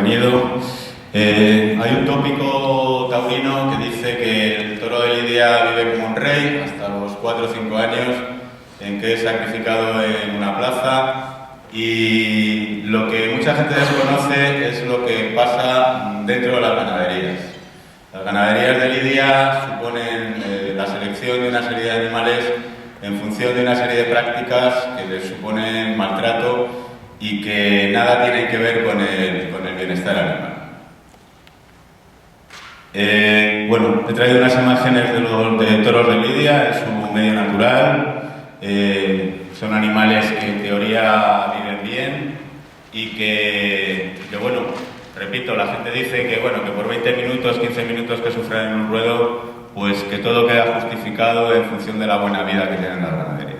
venido. Hay un tópico taurino que dice que el toro de Lidia vive como un rey hasta los 4 o 5 años, en que es sacrificado en una plaza, y lo que mucha gente desconoce es lo que pasa dentro de las ganaderías. Las ganaderías de Lidia suponen la selección de una serie de animales en función de una serie de prácticas que les suponen maltrato y que nada tienen que ver con el bienestar animal. Bueno, he traído unas imágenes de toros de Lidia en su medio natural. Son animales que en teoría viven bien y que bueno, repito, la gente dice que bueno, que por 20 minutos, 15 minutos que sufren en un ruedo, pues que todo queda justificado en función de la buena vida que tienen las ganaderías.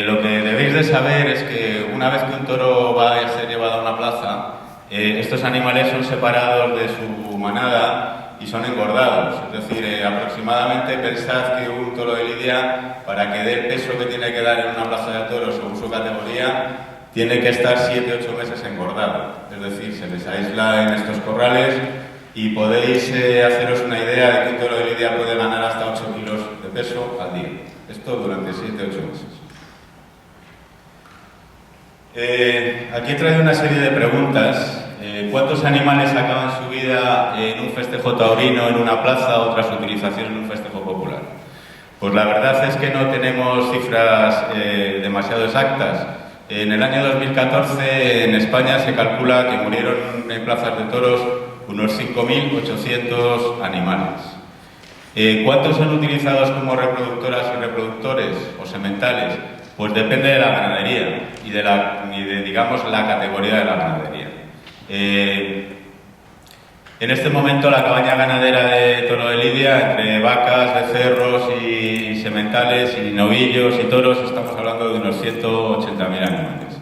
Lo que debéis de saber es que una vez que un toro va a ser llevado a una plaza, estos animales son separados de su manada y son engordados. Es decir, aproximadamente pensad que un toro de Lidia, para que dé el peso que tiene que dar en una plaza de toros según su categoría, tiene que estar 7-8 meses engordado. Es decir, se les aísla en estos corrales y podéis haceros una idea de que un toro de Lidia puede ganar hasta 8 kilos de peso al día. Esto durante 7-8 meses. Aquí he traído una serie de preguntas. ¿Cuántos animales acaban su vida en un festejo taurino, en una plaza, o tras su utilización en un festejo popular? Pues la verdad es que no tenemos cifras demasiado exactas. En el año 2014 en España se calcula que murieron en plazas de toros unos 5.800 animales. ¿Cuántos son utilizados como reproductoras y reproductores o sementales? Pues depende de la ganadería y de digamos, la categoría de la ganadería. En este momento la cabaña ganadera de Toro de Lidia, entre vacas, becerros y sementales y novillos y toros, estamos hablando de unos 180.000 animales.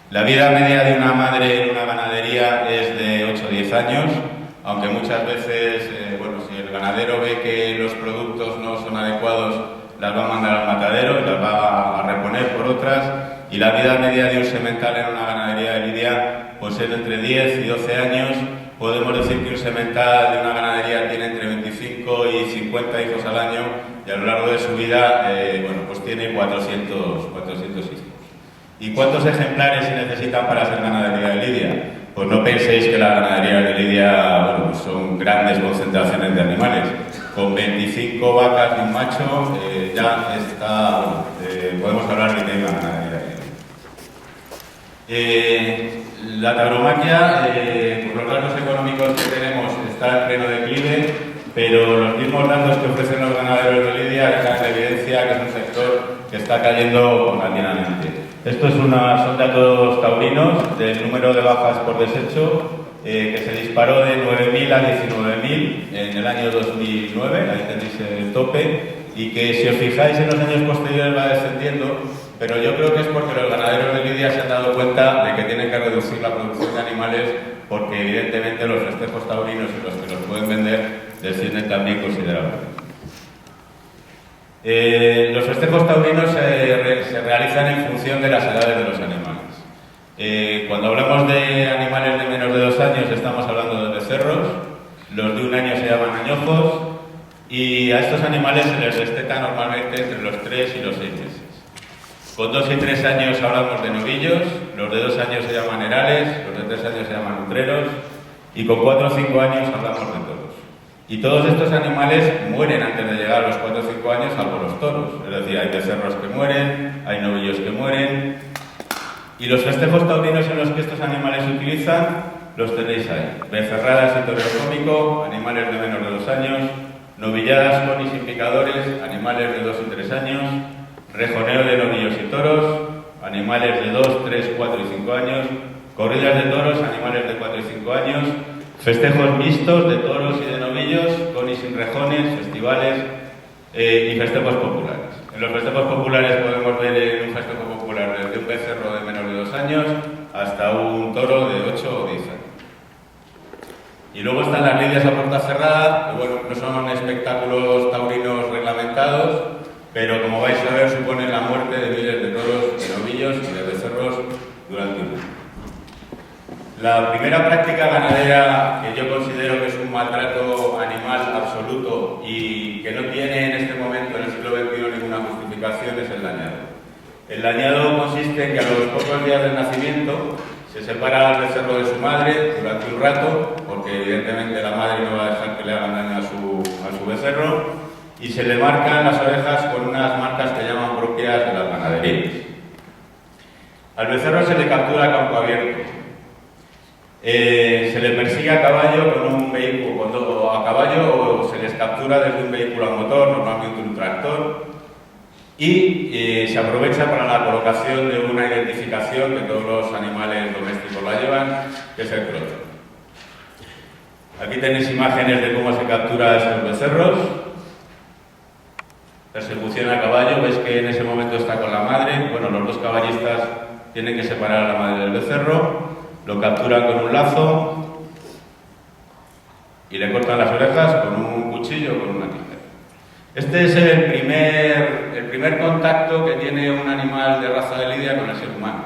La vida media de una madre en una ganadería es de 8 o 10 años, aunque muchas veces, bueno, si el ganadero ve que los productos no son adecuados, las va a mandar al matadero y las va a reponer por otras, y la vida media de un semental en una ganadería de Lidia pues es entre 10 y 12 años. Podemos decir que un semental de una ganadería tiene entre 25 y 50 hijos al año, y a lo largo de su vida bueno, pues tiene 400 hijos. ¿Y cuántos ejemplares se necesitan para ser ganadería de Lidia? Pues no penséis que las ganaderías de Lidia bueno, pues son grandes concentraciones de animales. Con 25 vacas y un macho ya está, bueno, podemos hablar de que hay una ganadería de Lidia. La tauromaquia, por los datos económicos que tenemos, está en pleno declive, pero los mismos datos que ofrecen los ganaderos de Lidia dejan en evidencia que es un sector que está cayendo paulatinamente. Estos son datos taurinos del número de bajas por desecho, que se disparó de 9.000 a 19.000 en el año 2009, ahí tenéis el tope, y que si os fijáis en los años posteriores va descendiendo, pero yo creo que es porque los ganaderos de Lidia se han dado cuenta de que tienen que reducir la producción de animales, porque evidentemente los festejos taurinos y los que los pueden vender descienden también considerablemente. Los festejos taurinos se realizan en función de las edades de los animales. Cuando hablamos de animales de menos de 2 años estamos hablando de becerros, los de 1 año se llaman añojos, y a estos animales se les desteta normalmente entre los 3 y los 6 meses. Con 2 y 3 años hablamos de novillos, los de 2 años se llaman herales, los de 3 años se llaman utreros, y con 4 o 5 años hablamos de toros. Y todos estos animales mueren antes de llegar a los 4 o 5 años, salvo los toros. Es decir, hay becerros que mueren, hay novillos que mueren. Y los festejos taurinos en los que estos animales se utilizan, los tenéis ahí. Becerradas y toreo cómico, animales de menos de 2 años. Novilladas con y sin picadores, animales de 2 y 3 años. Rejoneo de novillos y toros, animales de 2, 3, 4 y 5 años. Corridas de toros, animales de 4 y 5 años. Festejos mixtos de toros y de novillos, con y sin rejones, festivales y festejos populares. En los festejos populares podemos ver en un festejo popular desde un becerro de menos de 2 años hasta un toro de 8 o 10 años. Y luego están las lidias a puerta cerrada, que bueno, no son espectáculos taurinos reglamentados, pero como vais a ver suponen la muerte de miles de toros, de novillos y de becerros durante un año. La primera práctica ganadera que yo considero que es un maltrato animal absoluto y que no tiene en este momento, en el siglo XXI, ninguna justificación es el dañado. El dañado consiste en que a los pocos días del nacimiento se separa al becerro de su madre durante un rato, porque evidentemente la madre no va a dejar que le hagan daño a su becerro, y se le marcan las orejas con unas marcas que llaman propias de las ganaderías. Al becerro se le captura a campo abierto. Se le persigue a caballo con un vehículo, a caballo, o se les captura desde un vehículo a motor, normalmente un tractor, y se aprovecha para la colocación de una identificación que todos los animales domésticos la llevan, que es el crocho. Aquí tenéis imágenes de cómo se captura a estos becerros. Persecución a caballo, veis que en ese momento está con la madre. Bueno, los dos caballistas tienen que separar a la madre del becerro, lo capturan con un lazo y le cortan las orejas con un cuchillo o con una tijera. Este es el primer contacto que tiene un animal de raza de lidia con el ser humano,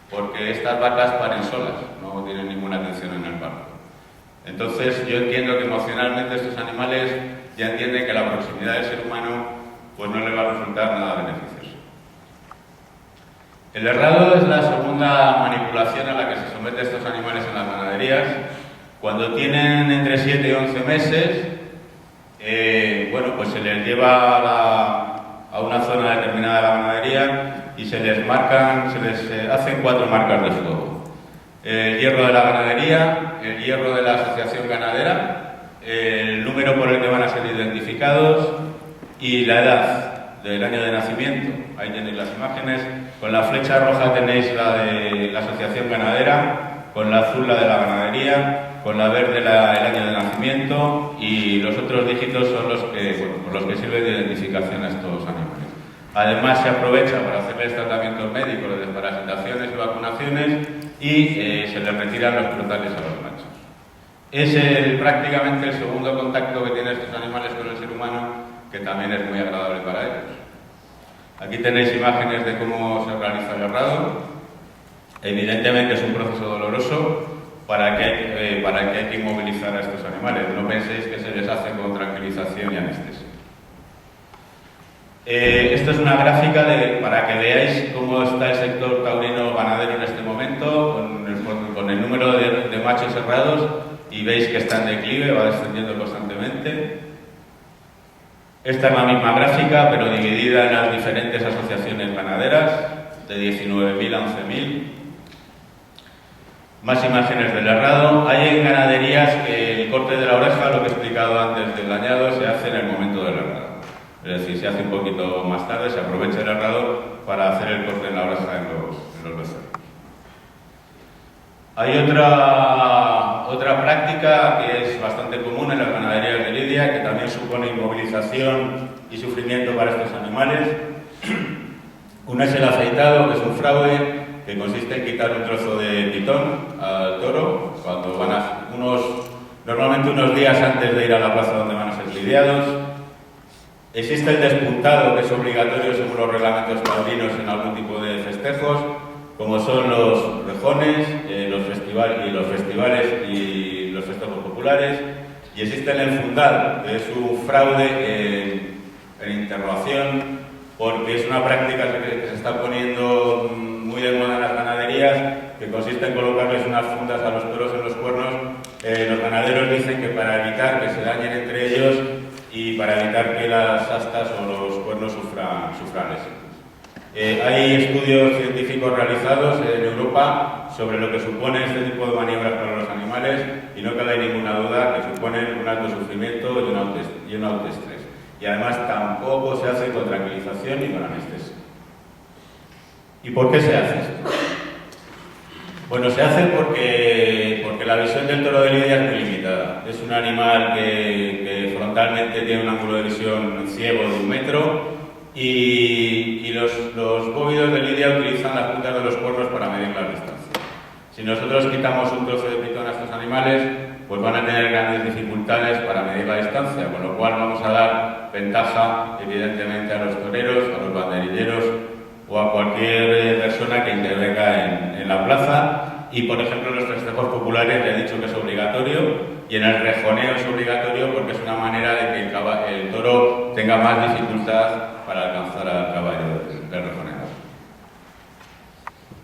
porque estas vacas paren solas, no tienen ninguna atención en el parto. Entonces yo entiendo que emocionalmente estos animales ya entienden que la proximidad del ser humano pues no le va a resultar nada beneficioso. El herrado es la segunda manipulación a la que se somete a estos animales en las ganaderías. Cuando tienen entre 7 y 11 meses, bueno, pues se les lleva a una zona determinada de la ganadería y se les hacen 4 marcas de fuego. El hierro de la ganadería, el hierro de la asociación ganadera, el número por el que van a ser identificados y la edad del año de nacimiento. Ahí tenéis las imágenes. Con la flecha roja tenéis la de la asociación ganadera, con la azul la de la ganadería, con la verde el año de nacimiento, y los otros dígitos son los que sirven de identificación a estos animales. Además se aprovecha para hacerles tratamientos médicos de desparasitaciones y vacunaciones y se les retiran los crotales a los machos. Es prácticamente el segundo contacto que tienen estos animales con el ser humano, que también es muy agradable para ellos. Aquí tenéis imágenes de cómo se realiza el herrado. Evidentemente es un proceso doloroso para que hay que inmovilizar a estos animales. No penséis que se les hace con tranquilización y anestesia. Esto es una gráfica para que veáis cómo está el sector taurino ganadero en este momento, con el número de machos herrados, y veis que está en declive, va descendiendo constantemente. Esta es la misma gráfica, pero dividida en las diferentes asociaciones ganaderas, de 19.000 a 11.000. Más imágenes del herrado. Hay en ganaderías que el corte de la oreja, lo que he explicado antes del dañado, se hace en el momento del herrado. Es decir, se hace un poquito más tarde, se aprovecha el herrado para hacer el corte de la oreja en los becerros. Hay otra práctica que es bastante común en las ganaderías de lidia, que también supone inmovilización y sufrimiento para estos animales. Una es el afeitado, que es un fraude que consiste en quitar un trozo de pitón al toro cuando normalmente unos días antes de ir a la plaza donde van a ser lidiados. Existe el despuntado, que es obligatorio según los reglamentos taurinos en algún tipo de festejos, como son los rejones, los festivales y los festejos populares. Y existe el enfundado, que es un fraude en interrogación, porque es una práctica que se está poniendo muy de moda en las ganaderías, que consiste en colocarles unas fundas a los toros en los cuernos. Los ganaderos dicen que para evitar que se dañen entre ellos y para evitar que las astas o los cuernos sufran lesiones. Hay estudios científicos realizados en Europa sobre lo que supone este tipo de maniobras para los animales, y no cabe ninguna duda que suponen un alto sufrimiento y un alto estrés. Y además tampoco se hace con tranquilización ni con anestesia. ¿Y por qué se hace esto? Bueno, se hace porque la visión del toro de lidia es muy limitada. Es un animal que frontalmente tiene un ángulo de visión ciego de 1 metro, y los bóvidos de lidia utilizan las puntas de los cuernos para medir las distancias. Si nosotros quitamos un trozo de pitón a estos animales, pues van a tener grandes dificultades para medir la distancia, con lo cual vamos a dar ventaja evidentemente a los toreros, a los banderilleros o a cualquier persona que intervenga en la plaza. Y por ejemplo, en los festejos populares le he dicho que es obligatorio, y en el rejoneo es obligatorio porque es una manera de que el toro tenga más dificultad para alcanzar al caballo del rejoneador.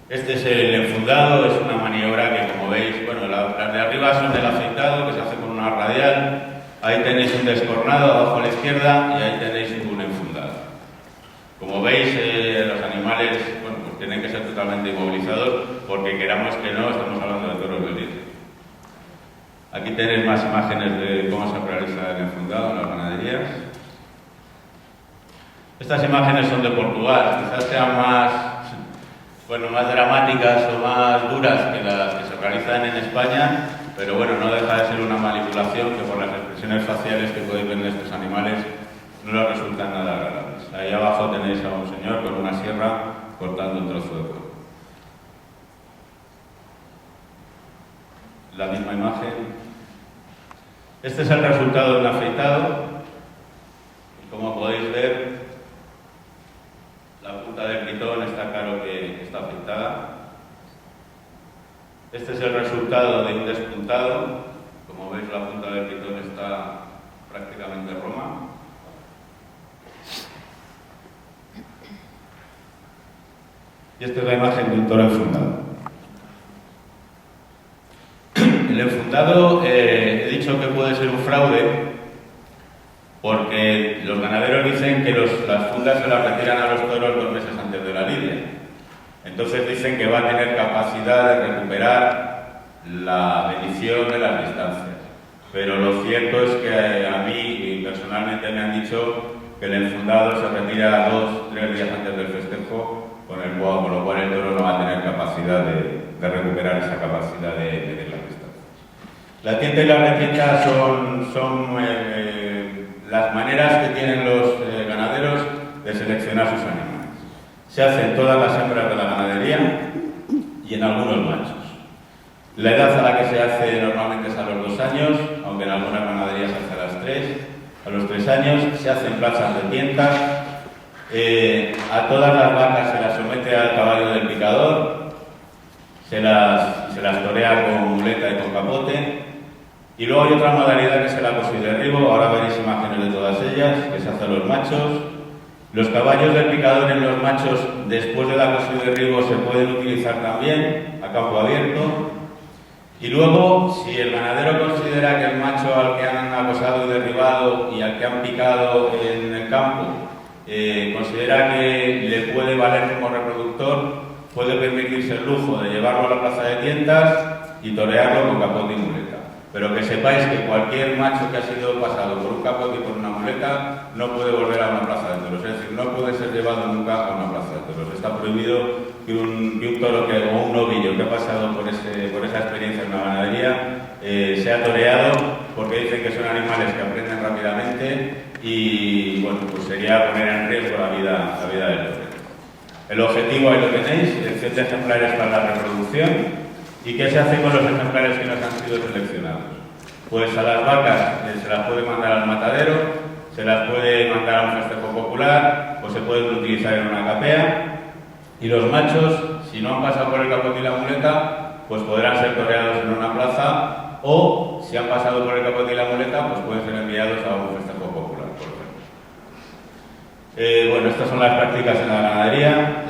Este es el enfundado, es una maniobra que, como veis, bueno, las de arriba son el afeitado, que se hace con una radial. Ahí tenéis un descornado abajo a la izquierda y ahí tenéis un enfundado. Como veis, los animales, bueno, pues tienen que ser totalmente inmovilizados porque, queramos que no, estamos hablando de toros de lidia. Aquí tenéis más imágenes de cómo se realiza el enfundado en las ganaderías. Estas imágenes son de Portugal, quizás sean más dramáticas o más duras que las que se realizan en España, pero bueno, no deja de ser una manipulación que por las expresiones faciales que podéis ver de estos animales no les resultan nada agradables. Ahí abajo tenéis a un señor con una sierra cortando un trozo de cuero. La misma imagen. Este es el resultado de un afeitado. Y como podéis ver, la punta del pitón está claro que está afeitada. Este es el resultado de un despuntado. Como veis, la punta del pitón está prácticamente roma. Y esta es la imagen de un toro enfundado. El enfundado, he dicho que puede ser un fraude porque los ganaderos dicen que las fundas se las retiran a los toros 2 meses antes de la lidia. Entonces dicen que va a tener capacidad de recuperar la medición de las distancias. Pero lo cierto es que a mí personalmente me han dicho que el enfundado se retira 2-3 días antes del festejo con el boa, con lo cual el toro no va a tener capacidad de recuperar esa capacidad de medir las distancias. La tienta y la retienta son las maneras que tienen los ganaderos de seleccionar sus animales. Se hacen todas las hembras de la ganadería y en algunos machos. La edad a la que se hace normalmente es a los 2 años, aunque en algunas ganaderías se hace a las 3. A los 3 años se hacen plazas de tientas. A todas las vacas se las somete al caballo del picador, se las torea con muleta y con capote. Y luego hay otra modalidad que es el acoso y derribo. Ahora veréis imágenes de todas ellas, que se hace a los machos. Los caballos del picador en los machos, después del acoso y derribo, se pueden utilizar también a campo abierto. Y luego, si el ganadero considera que el macho al que han acosado y derribado y al que han picado en el campo considera que le puede valer como reproductor, puede permitirse el lujo de llevarlo a la plaza de tientas y torearlo con capote y muleta. Pero que sepáis que cualquier macho que ha sido pasado por un capote y por una muleta no puede volver a una plaza de toros, es decir, no puede ser llevado nunca a una plaza de toros. Está prohibido que un toro o un novillo que ha pasado por esa experiencia en una ganadería sea toreado, porque dicen que son animales que aprenden rápidamente y bueno, pues sería poner en riesgo la vida del toro. El objetivo ahí lo tenéis, selección de ejemplares para la reproducción. ¿Y qué se hace con los ejemplares que nos han sido seleccionados? Pues a las vacas se las puede mandar al matadero, se las puede mandar a un festejo popular o se pueden utilizar en una capea. Y los machos, si no han pasado por el capote y la muleta, pues podrán ser toreados en una plaza, o si han pasado por el capote y la muleta, pues pueden ser enviados a un festejo popular, por ejemplo. Bueno, estas son las prácticas en la ganadería.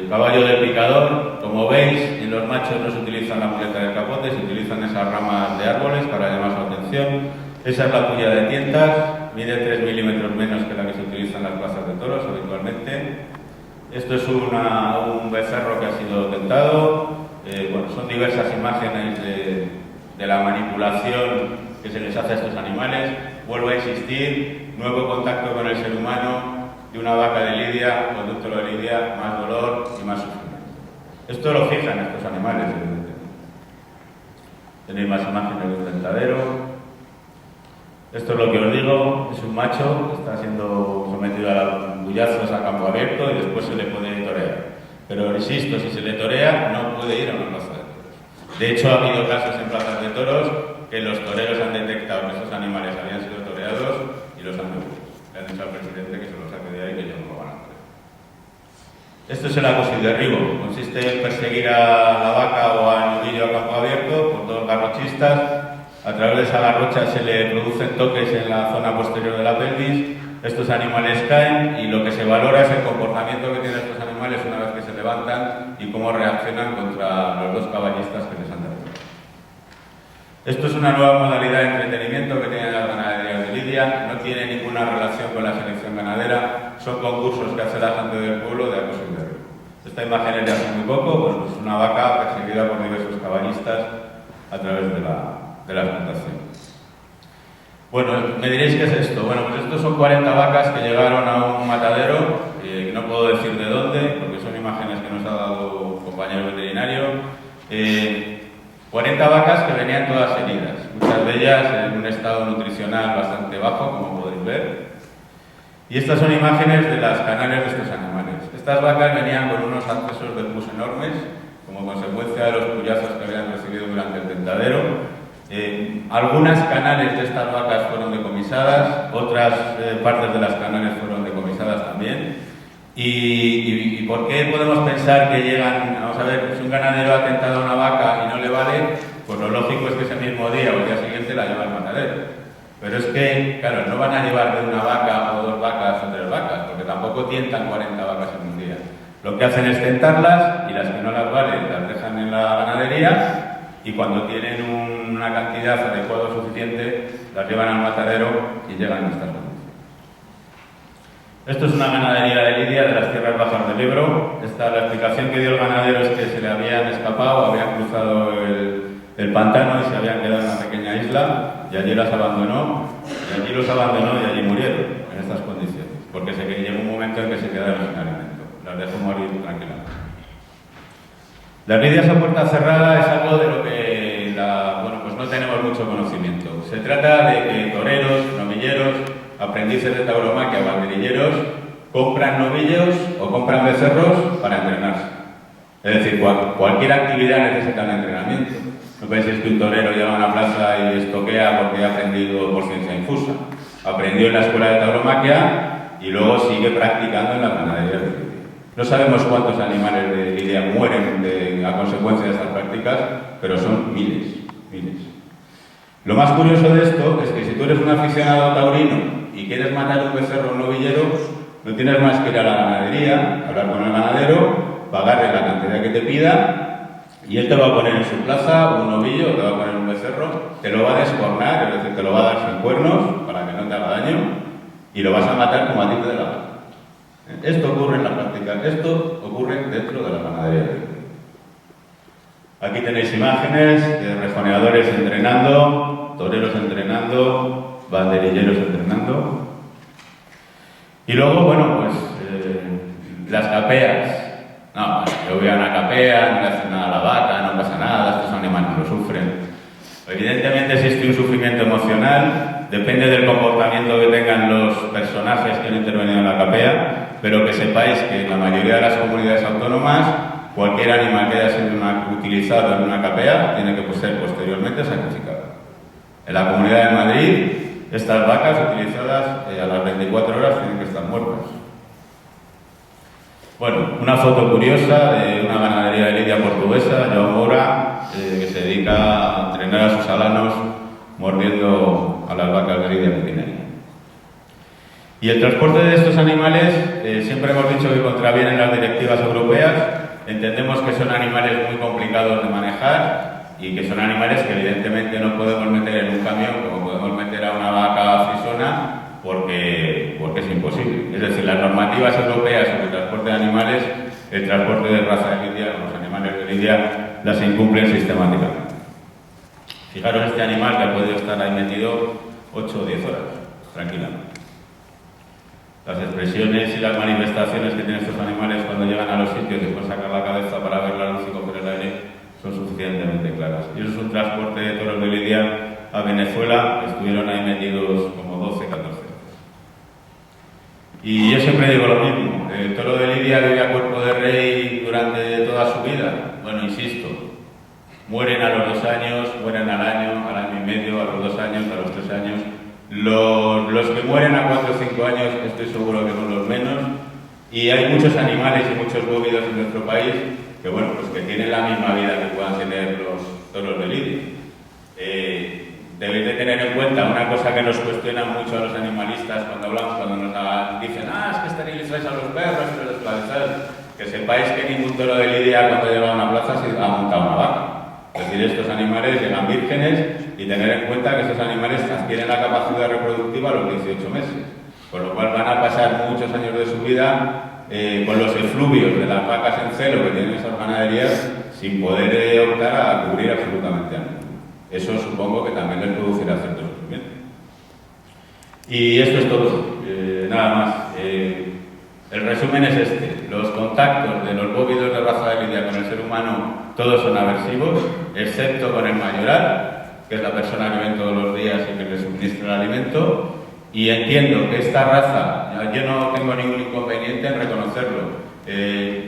Caballo del picador, como veis, en los machos no se utiliza la muleta del capote, se utilizan esas ramas de árboles para llamar su atención. Esa es la puya de tientas, mide 3 milímetros menos que la que se utiliza en las plazas de toros habitualmente. Esto es un becerro que ha sido tentado. Bueno, son diversas imágenes de la manipulación que se les hace a estos animales. Vuelvo a insistir, nuevo contacto con el ser humano, de una vaca de lidia, conducto de lidia, más dolor y más sufrimiento. Esto lo fijan estos animales, evidentemente. Tenéis más imágenes de un tentadero. Esto es lo que os digo, es un macho que está siendo sometido a bullazos a campo abierto y después se le puede torear. Pero insisto, si se le torea, no puede ir a una plaza de toros. De hecho, ha habido casos en plazas de toros que los toreros han detectado que esos animales habían sido toreados y los han devuelto. Le han dicho al presidente que se los saque de ahí, que ellos no lo van a hacer. Esto es el acoso y derribo. Consiste en perseguir a la vaca o al novillo a campo abierto por dos garrochistas. A través de esa garrocha se le producen toques en la zona posterior de la pelvis. Estos animales caen y lo que se valora es el comportamiento que tienen estos animales una vez que se levantan y cómo reaccionan contra los dos caballistas que les han derribado. Esto es una nueva modalidad de entretenimiento que tienen las ganaderías de Lidia. No tiene ninguna relación con la selección ganadera. Son concursos que hace la gente del pueblo de acoso y derribo. Esta imagen es de hace muy poco, pues una vaca perseguida por diversos caballistas a través de la explotación. Bueno, me diréis qué es esto. Bueno, pues estos son 40 vacas que llegaron a un matadero, que no puedo decir de dónde, porque son imágenes que nos ha dado un compañero veterinario. 40 vacas que venían todas heridas, muchas de ellas en un estado nutricional bastante bajo, como podéis ver. Y estas son imágenes de las canales de estos animales. Estas vacas venían con unos accesos de pus enormes, como consecuencia de los puyazos que habían recibido durante el tentadero. Algunas canales de estas vacas fueron decomisadas, otras partes de las canales fueron decomisadas también. ¿Y por qué podemos pensar que llegan? Vamos a ver, si un ganadero ha tentado a una vaca y no le vale, pues lo lógico es que ese mismo día o el día siguiente la lleva al matadero. Pero es que, claro, no van a llevar de una vaca o dos vacas o tres vacas, porque tampoco tientan 40 vacas en un día. Lo que hacen es tentarlas y las que no las valen las dejan en la ganadería y cuando tienen una cantidad adecuada o suficiente las llevan al matadero y llegan a estas condiciones. Esto es una ganadería de Lidia de las tierras bajas del Ebro. La explicación que dio el ganadero es que se le habían escapado, habían cruzado el pantano y se habían quedado en una pequeña isla y allí las abandonó, y allí los abandonó y allí murieron en estas condiciones, porque llegó un momento en que se quedaron sin alimento. Las dejó morir tranquilamente. Las lidias a puerta cerrada es algo de lo que pues no tenemos mucho conocimiento. Se trata de que toreros, novilleros, aprendices de tauromaquia o banderilleros compran novillos o compran becerros para entrenarse. Es decir, cualquier actividad necesita un entrenamiento. No penséis que un torero llega a una plaza y estoquea porque ha aprendido por ciencia infusa. Aprendió en la escuela de tauromaquia y luego sigue practicando en la ganadería de Lidia. No sabemos cuántos animales de Lidia mueren a consecuencia de estas prácticas, pero son miles. Lo más curioso de esto es que si tú eres un aficionado taurino y quieres matar un becerro o un novillero, no tienes más que ir a la ganadería, hablar con el ganadero, pagarle la cantidad que te pida y él te va a poner en su plaza un novillo, te va a poner un becerro, te lo va a descornar, es decir, te lo va a dar sin cuernos para que no te haga daño y lo vas a matar como a ti te dé la gana. Esto ocurre en la práctica, esto ocurre dentro de la ganadería. Aquí tenéis imágenes de rejoneadores entrenando, toreros entrenando, banderilleros entrenando. Y luego, bueno, pues las capeas. No, yo voy a una capea, no le hacen nada a la vaca, no pasa nada, estos animales lo sufren. Evidentemente existe un sufrimiento emocional, depende del comportamiento que tengan los personajes que han intervenido en la capea, pero que sepáis que en la mayoría de las comunidades autónomas cualquier animal que haya sido utilizado en una capea tiene que ser posteriormente sacrificado. En la Comunidad de Madrid, estas vacas utilizadas a las 24 horas tienen que estar muertas. Bueno, una foto curiosa de una ganadería de Lidia portuguesa, João Moura, que se dedica a entrenar a sus alanos mordiendo a las vacas de Lidia que tiene ahí. Y el transporte de estos animales, siempre hemos dicho que contravienen las directivas europeas. Entendemos que son animales muy complicados de manejar y que son animales que evidentemente no podemos meter en un camión como podemos meter a una vaca frisona porque es imposible. Es decir, las normativas europeas sobre el transporte de animales, el transporte de raza de Lidia, los animales de Lidia, las incumplen sistemáticamente. Fijaros este animal que ha podido estar ahí metido 8 o 10 horas, tranquilamente. Las expresiones y las manifestaciones que tienen estos animales cuando llegan a los sitios y después sacar la cabeza para ver la luz y coger el aire son suficientemente claras. Y eso es un transporte de toros de Lidia a Venezuela, que estuvieron ahí metidos como 12, 14 horas. Y yo siempre digo lo mismo, el toro de Lidia vive a cuerpo de rey durante toda su vida. Bueno, insisto, mueren a los 2 años, mueren al año y medio, a los 2 años, a los 3 años. Los que mueren a 4 o 5 años estoy seguro que son los menos y Y hay muchos animales y muchos bóvidos en nuestro país que, bueno, pues que tienen la misma vida que puedan tener los toros de lidia. Debéis de tener en cuenta una cosa que nos cuestionan mucho a los animalistas cuando hablamos, cuando nos dicen, es que esterilizáis a los perros y los esclavizáis. Que sepáis que ningún toro de lidia cuando llega a una plaza se ha montado una vaca. Es decir, estos animales llegan vírgenes y tener en cuenta que estos animales adquieren la capacidad reproductiva a los 18 meses. Con lo cual van a pasar muchos años de su vida con los efluvios de las vacas en celo que tienen esas ganaderías sin poder optar a cubrir absolutamente nada. Eso supongo que también les producirá cierto sufrimiento. Y esto es todo, nada más. El resumen es este: los contactos de los bóvidos de raza de lidia con el ser humano todos son aversivos, excepto con el mayoral, que es la persona que ven todos los días y que le suministra el alimento. Y entiendo que esta raza, yo no tengo ningún inconveniente en reconocerlo.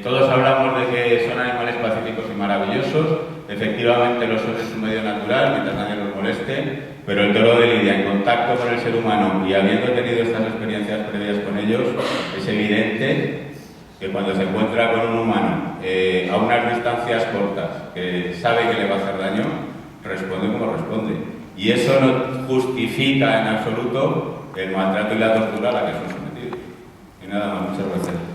Todos hablamos de que son animales pacíficos y maravillosos, efectivamente lo son en su medio natural, mientras nadie los moleste, pero el toro de lidia en contacto con el ser humano y habiendo tenido estas experiencias previas con ellos, es evidente que cuando se encuentra con un humano a unas distancias cortas, que sabe que le va a hacer daño, responde como responde. Y eso no justifica en absoluto el maltrato y la tortura a la que son sometidos. Y nada más, muchas gracias.